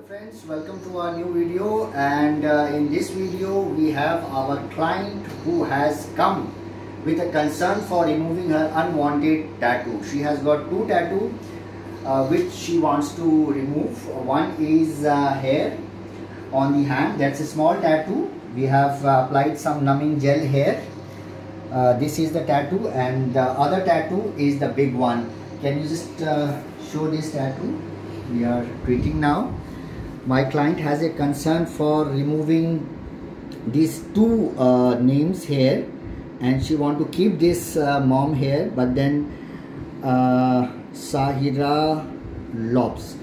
Friends, welcome to our new video, and in this video we have our client who has come with a concern for removing her unwanted tattoo. She has got two tattoos which she wants to remove. One is hair on the hand, that's a small tattoo. We have applied some numbing gel here. This is the tattoo, and the other tattoo is the big one. Can you just show this tattoo? We are treating now. My client has a concern for removing these two names here, and she want to keep this mom here, but then Sahira Lobs.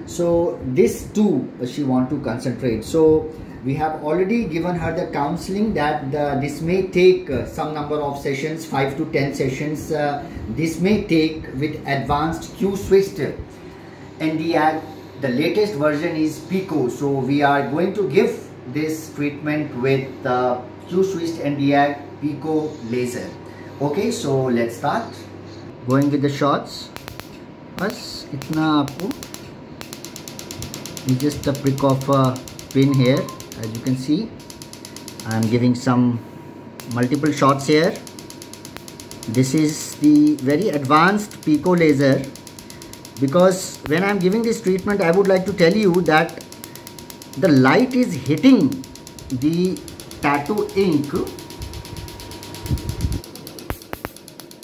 So this two she want to concentrate. So we have already given her the counseling that this may take some number of sessions, 5 to 10 sessions. This may take with advanced Q-Switched Nd:YAG. The latest version is Pico. So we are going to give this treatment with Q-Switched Nd:YAG Pico laser. Okay, so let's start. Going with the shots. बस इतना आपको. It's just a prick of a pin here. As you can see, I am giving some multiple shots here. This is the very advanced Pico laser, because when I am giving this treatment, I would like to tell you that the light is hitting the tattoo ink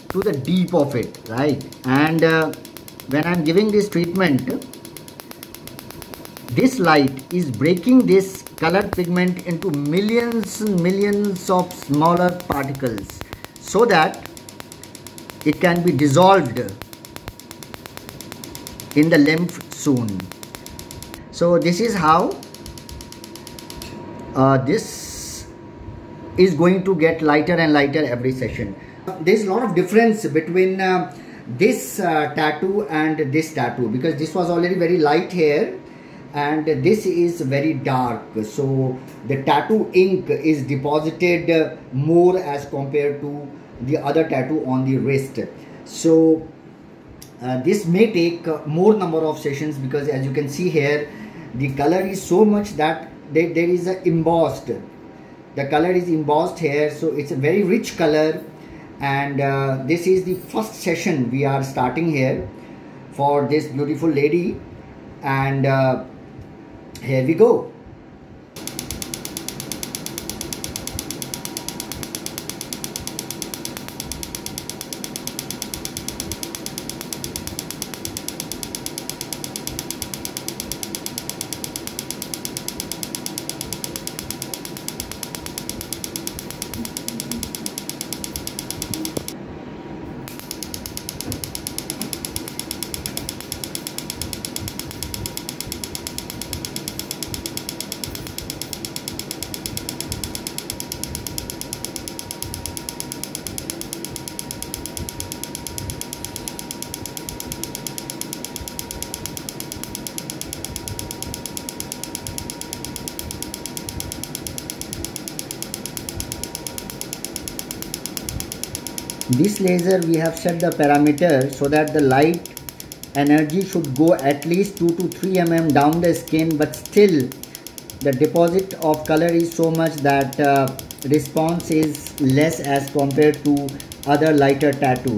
to the deep of it, right? And when I am giving this treatment, this light is breaking this colored pigment into millions and millions of smaller particles, so that it can be dissolved in the lymph soon. So this is how this is going to get lighter and lighter every session. There is a lot of difference between this tattoo and this tattoo, because this was already very light here and this is very dark. So the tattoo ink is deposited more as compared to the other tattoo on the wrist. So this may take more number of sessions, because as you can see here, the color is so much that there is a embossed. The color is embossed here, so it's a very rich color. And this is the first session we are starting here for this beautiful lady. And here we go. This laser, we have set the parameter so that the light energy should go at least 2 to 3 mm down the skin, but still the deposit of color is so much that response is less as compared to other lighter tattoo.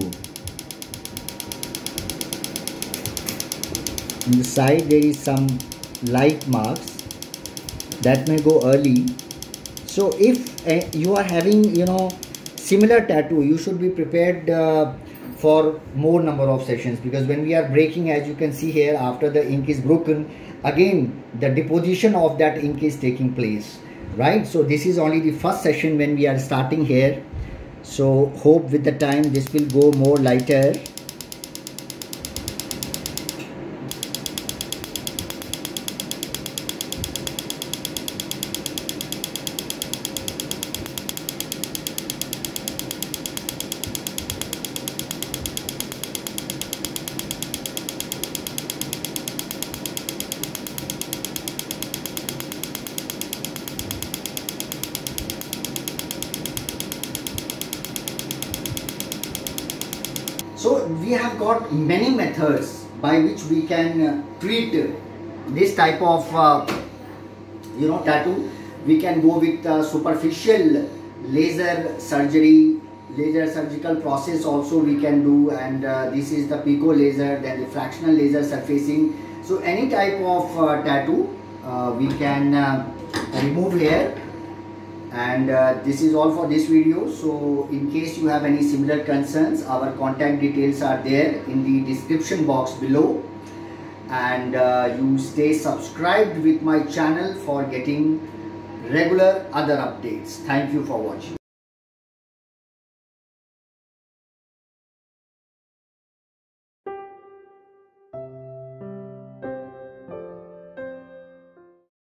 On the side there is some light marks that may go early. So if you are having, similar tattoo, you should be prepared for more number of sessions, because when we are breaking, as you can see here, after the ink is broken, again the deposition of that ink is taking place, right? So this is only the first session when we are starting here. So hope with the time this will go more lighter. So we have got many methods by which we can treat this type of tattoo, we can go with superficial laser surgery, laser surgical process also we can do, and this is the pico laser, then the fractional laser surfacing. So any type of tattoo we can remove here. And this is all for this video. So in case you have any similar concerns, our contact details are there in the description box below, and you stay subscribed with my channel for getting regular other updates. Thank you for watching.